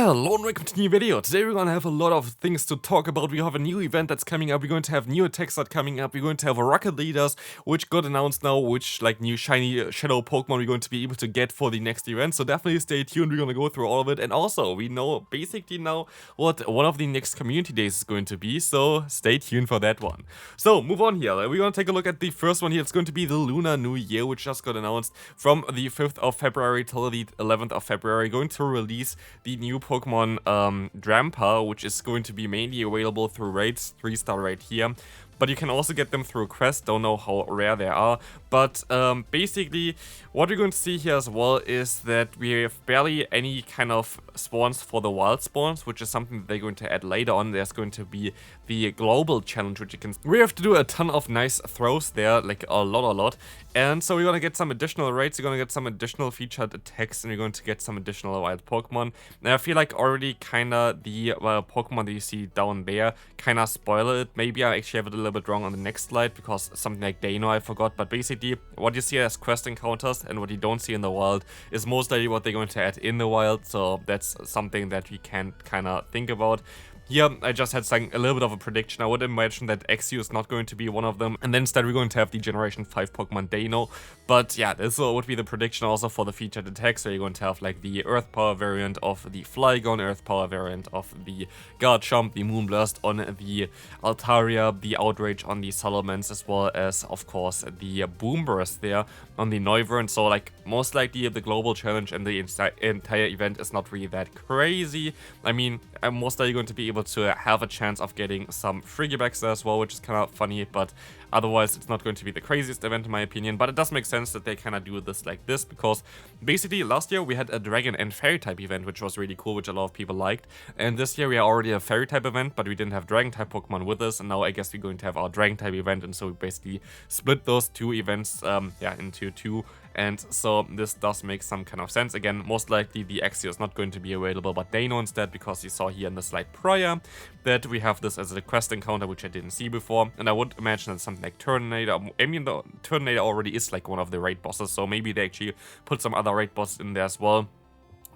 Hello and welcome to a new video. Today we're gonna have a lot of things to talk about. We have a new event that's coming up, we're going to have new attacks that are coming up, we're going to have a rocket leaders, which got announced now, which like new shiny shadow Pokemon we're going to be able to get for the next event. So definitely stay tuned, we're gonna go through all of it. And also, we know basically now what one of the next community days is going to be, so stay tuned for that one. So move on here, we're gonna take a look at the first one here. It's going to be the Lunar New Year, which just got announced from the 5th of February till the 11th of February, going to release the new Pokemon Drampa, which is going to be mainly available through raids, 3-star right here. But you can also get them through quests, don't know how rare they are. But basically, what we're going to see here as well is that we have barely any kind of spawns for the wild spawns, which is something that they're going to add later on. There's going to be the global challenge, which you can... We have to do a ton of nice throws there, like a lot. And so we're going to get some additional raids, you're going to get some additional featured attacks, and you're going to get some additional wild Pokemon. And I feel like already kind of the Pokemon that you see down there kind of spoil it. Maybe I actually have it a little bit wrong on the next slide, because something like Dano I forgot. But basically, what you see as quest encounters and what you don't see in the wild is most likely what they're going to add in the wild. So that's something that we can kind of think about. Here, I just had a little bit of a prediction. I would imagine that Exu is not going to be one of them. And then instead we're going to have the Generation 5 Pokemon Dano. But yeah, this would be the prediction also for the featured attacks. So you're going to have like the Earth Power variant of the Flygon, Earth Power variant of the Garchomp, the Moonblast on the Altaria, the Outrage on the Salamence, as well as, of course, the Boomburst there on the Noivern. So like most likely the global challenge and the entire event is not really that crazy. I mean, I'm most likely going to be able to have a chance of getting some Frigibacks there as well, which is kind of funny, but otherwise it's not going to be the craziest event in my opinion. But it does make sense that they kind of do this like this, because basically last year we had a Dragon and Fairy type event, which was really cool, which a lot of people liked. And this year we are already a Fairy type event, but we didn't have Dragon type Pokemon with us, and now I guess we're going to have our Dragon type event, and so we basically split those two events into two. And so this does make some kind of sense. Again, most likely the Exio is not going to be available, but Dano instead, because you saw here in the slide prior that we have this as a quest encounter, which I didn't see before. And I would imagine that something like Turtonator, I mean, the Turtonator already is like one of the raid bosses, so maybe they actually put some other raid bosses in there as well.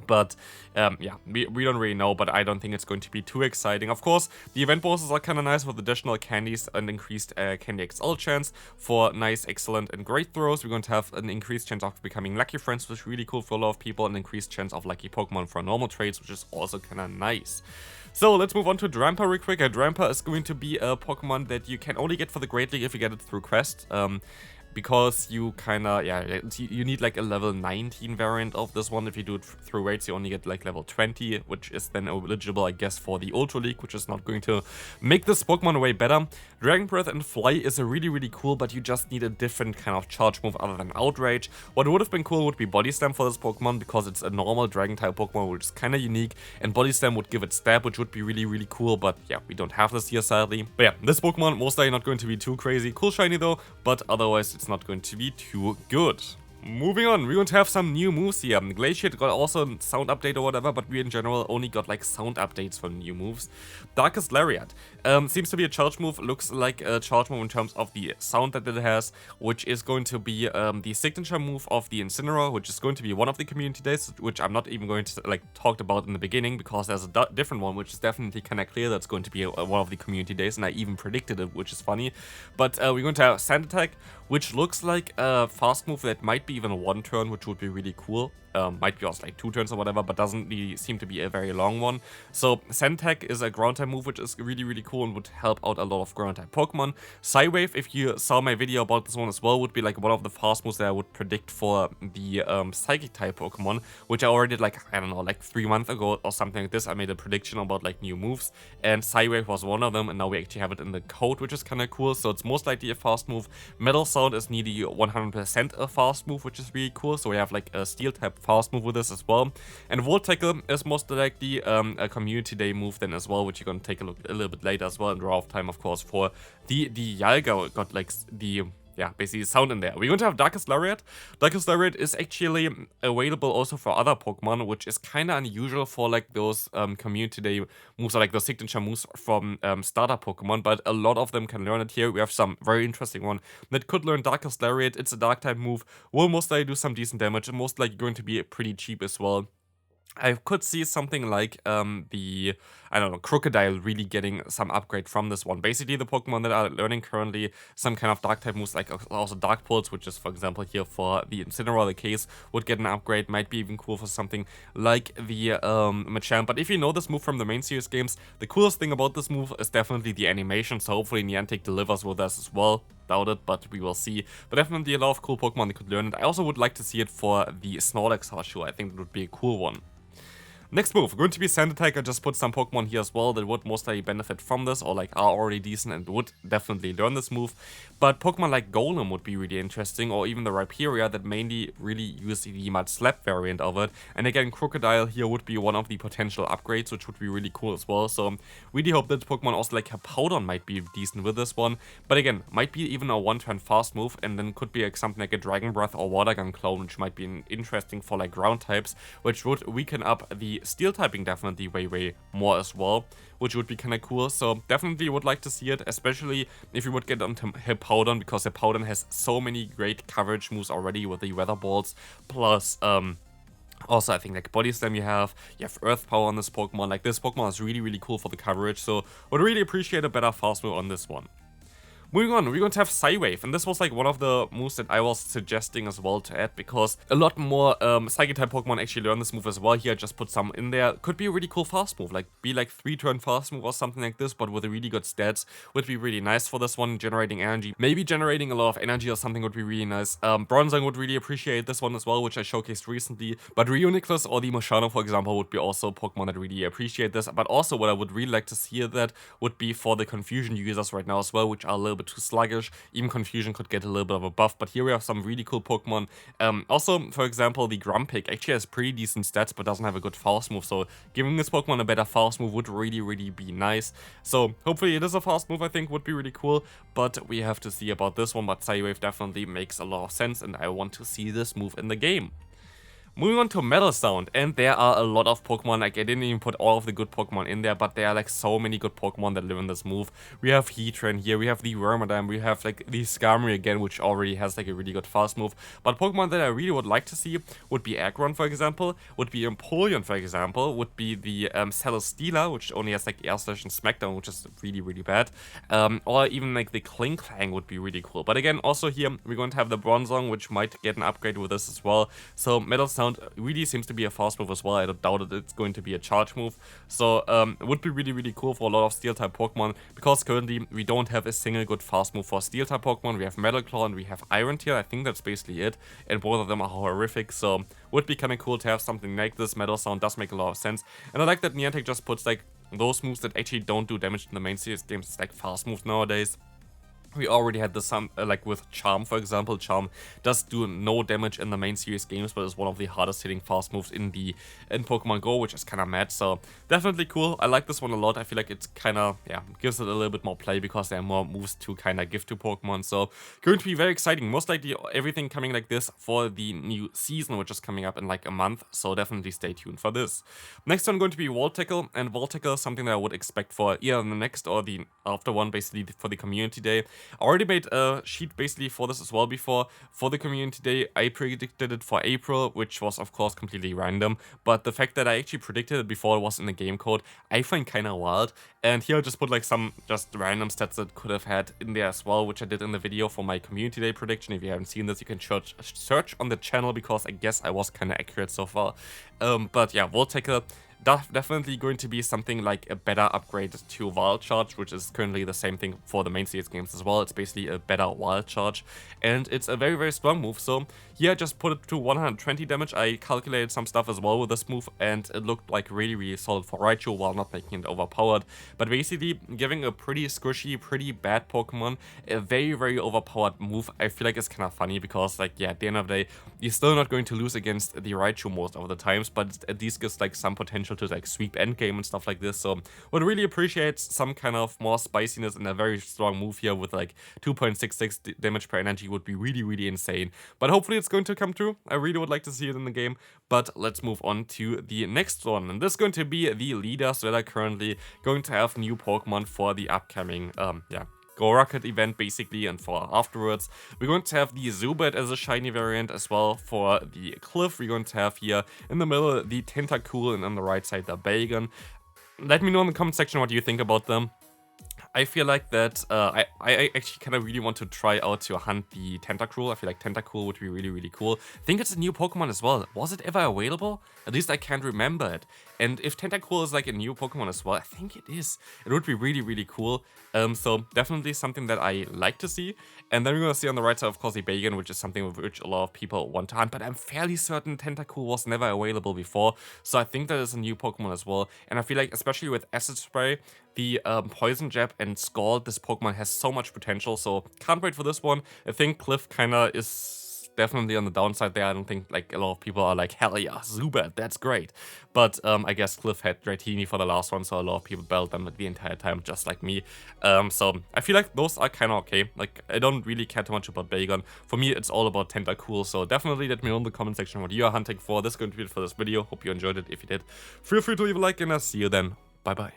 But yeah, we don't really know, but I don't think it's going to be too exciting. Of course, the event bosses are kind of nice with additional candies and increased Candy XL chance for nice, excellent, and great throws. We're going to have an increased chance of becoming lucky friends, which is really cool for a lot of people, and increased chance of lucky Pokemon for normal trades, which is also kind of nice. So let's move on to Drampa real quick. Drampa is going to be a Pokemon that you can only get for the Great League if you get it through quest. Because you kinda, yeah, you need like a level 19 variant of this one. If you do it through raids, you only get like level 20, which is then eligible, I guess, for the Ultra League, which is not going to make this Pokemon way better. Dragon Breath and Fly is a really cool, but you just need a different kind of charge move other than Outrage. What would have been cool would be Body Slam for this Pokemon, because it's a normal Dragon type Pokemon, which is kind of unique, and Body Slam would give it Stab, which would be really cool, but yeah, we don't have this here sadly. But yeah, this Pokemon most likely not going to be too crazy. Cool shiny though, but otherwise it's not going to be too good. Moving on, we're going to have some new moves here. Glaciate got also a sound update or whatever, but we in general only got like sound updates for new moves. Darkest Lariat seems to be a charge move, looks like a charge move in terms of the sound that it has, which is going to be the signature move of the Incineroar, which is going to be one of the community days, which I'm not even going to like talk about in the beginning, because there's a different one, which is definitely kind of clear that's going to be one of the community days, and I even predicted it, which is funny. But we're going to have Sand Attack, which looks like a fast move that might be even one turn, which would be really cool. Might be also like 2 turns or whatever, but doesn't really seem to be a very long one. So Sand Attack is a ground type move, which is really cool and would help out a lot of ground type Pokemon. Psywave, if you saw my video about this one as well, would be like one of the fast moves that I would predict for the Psychic type Pokemon, which I already did like, I don't know, like 3 months ago or something like this. I made a prediction about like new moves, and Psywave was one of them, and now we actually have it in the code, which is kind of cool. So it's most likely a fast move. Metal Sound is nearly 100% a fast move, which is really cool. So we have like a Steel type fast move with this as well. And Volt Tackle is most likely a community day move then as well, which you're going to take a look a little bit later as well, and draw off time, of course, for the Yalga got like the... yeah, basically sound in there. We're going to have Darkest Lariat. Darkest Lariat is actually available also for other Pokemon, which is kind of unusual for like those community day moves, or like those signature moves from starter Pokemon, but a lot of them can learn it here. We have some very interesting one that could learn Darkest Lariat. It's a dark type move, will most likely do some decent damage, and most likely going to be pretty cheap as well. I could see something like I don't know, Crocodile really getting some upgrade from this one. Basically, the Pokemon that are learning currently some kind of Dark type moves, like also Dark Pulse, which is, for example, here for the Incineroar, the case, would get an upgrade. Might be even cool for something like the Machamp. But if you know this move from the main series games, the coolest thing about this move is definitely the animation. So hopefully Niantic delivers with us as well. Doubt it, but we will see. But definitely a lot of cool Pokemon that could learn it. I also would like to see it for the Snorlax for sure. I think it would be a cool one. Next move, going to be Sand Attack. I just put some Pokemon here as well that would most likely benefit from this, or like are already decent and would definitely learn this move. But Pokemon like Golem would be really interesting, or even the Rhyperior that mainly really use the Mud Slap variant of it. And again, Crocodile here would be one of the potential upgrades, which would be really cool as well. So really hope that Pokemon also like Hippowdon might be decent with this one. But again, might be even a one-turn fast move, and then could be like something like a Dragon Breath or Water Gun clone, which might be interesting for like ground types, which would weaken up the steel typing definitely way more as well, which would be kind of cool. So definitely would like to see it, especially if you would get onto Hippowdon, because Hippowdon has so many great coverage moves already with the Weather Balls, plus also, I think like Body Slam you have Earth Power on this Pokemon. Like, this Pokemon is really cool for the coverage, so would really appreciate a better fast move on this one. Moving on, we're going to have Psywave, and this was like one of the moves that I was suggesting as well to add, because a lot more Psychic-type Pokemon actually learn this move as well. Here I just put some in there. Could be a really cool fast move, like be like 3-turn fast move or something like this, but with a really good stats. Would be really nice for this one, generating energy. Maybe generating a lot of energy or something would be really nice. Bronzong would really appreciate this one as well, which I showcased recently. But Reuniclus or the Moshano, for example, would be also Pokemon that really appreciate this. But also what I would really like to see that would be for the Confusion users right now as well, which are a little bit too sluggish. Even Confusion could get a little bit of a buff, but here we have some really cool Pokemon. Also, for example, the Grumpig actually has pretty decent stats, but doesn't have a good fast move, so giving this Pokemon a better fast move would really be nice. So hopefully it is a fast move, I think would be really cool, but we have to see about this one. But Psywave definitely makes a lot of sense, and I want to see this move in the game. Moving on to Metal Sound, and there are a lot of Pokemon. Like, I didn't even put all of the good Pokemon in there, but there are like so many good Pokemon that live in this move. We have Heatran here, we have the Wormadam, we have like the Skarmory again, which already has like a really good fast move. But Pokemon that I really would like to see would be Aggron, for example, would be Empoleon, for example, would be the Celesteela, which only has like Air Slash and Smackdown, which is really bad. Or even like the Klinklang would be really cool. But again, also here, we're going to have the Bronzong, which might get an upgrade with this as well. So Metal Sound really seems to be a fast move as well. I don't doubt it, it's going to be a charge move. So it would be really cool for a lot of steel type Pokemon, because currently we don't have a single good fast move for steel type Pokemon. We have Metal Claw and we have Iron Tail. I think that's basically it, and both of them are horrific. So would be kind of cool to have something like this. Metal Sound does make a lot of sense, and I like that Niantic just puts like those moves that actually don't do damage in the main series games. It's like fast moves nowadays. We already had this like with Charm, for example. Charm does do no damage in the main series games, but is one of the hardest hitting fast moves in Pokemon Go, which is kind of mad. So definitely cool. I like this one a lot. I feel like it's kind of, gives it a little bit more play, because there are more moves to kind of give to Pokemon. So going to be very exciting. Most likely everything coming like this for the new season, which is coming up in like a month. So definitely stay tuned for this. Next one going to be Volt Tackle, and Volt Tackle is something that I would expect for either the next or the after one, basically for the community day. I already made a sheet basically for this as well before. For the community day, I predicted it for April, which was of course completely random, but the fact that I actually predicted it before it was in the game code, I find kind of wild. And here I just put like some just random stats that could have had in there as well, which I did in the video for my community day prediction. If you haven't seen this, you can search on the channel, because I guess I was kind of accurate so far. But yeah, Volt Tackle, definitely going to be something like a better upgrade to Wild Charge, which is currently the same thing for the main series games as well. It's basically a better Wild Charge, and it's a very strong move. So here I just put it to 120 damage. I calculated some stuff as well with this move, and it looked like really solid for Raichu while not making it overpowered. But basically giving a pretty squishy, pretty bad Pokemon a very overpowered move, I feel like it's kind of funny, because like, yeah, at the end of the day, you're still not going to lose against the Raichu most of the times, but it at least gives like some potential to like sweep endgame and stuff like this. So would really appreciate some kind of more spiciness in a very strong move here with like 2.66 damage per energy. Would be really insane, but hopefully it's going to come true. I really would like to see it in the game. But let's move on to the next one, and this is going to be the leaders that are currently going to have new Pokemon for the upcoming Go Rocket event basically, and for afterwards. We're going to have the Zubat as a shiny variant as well for the Cliff. We're going to have here in the middle the Tentacool, and on the right side the Bagon. Let me know in the comment section what you think about them. I feel like that I actually kind of really want to try out to hunt the Tentacool. I feel like Tentacool would be really cool. I think it's a new Pokemon as well. Was it ever available? At least I can't remember it. And if Tentacool is like a new Pokemon as well, I think it is. It would be really cool. So definitely something that I like to see. And then we're going to see on the right side, of course, the Bagon, which is something with which a lot of people want to hunt. But I'm fairly certain Tentacool was never available before. So I think that is a new Pokemon as well. And I feel like, especially with Acid Spray, the Poison Jab and Scald, this Pokemon has so much potential, so can't wait for this one. I think Cliff kinda is definitely on the downside there. I don't think like a lot of people are like, hell yeah, Zubat, that's great. But I guess Cliff had Dratini for the last one, so a lot of people battled them the entire time, just like me. So I feel like those are kinda okay. Like, I don't really care too much about Bagon. For me, it's all about Tentacool, so definitely let me know in the comment section what you are hunting for. This is going to be it for this video. Hope you enjoyed it. If you did, feel free to leave a like, and I'll see you then. Bye bye.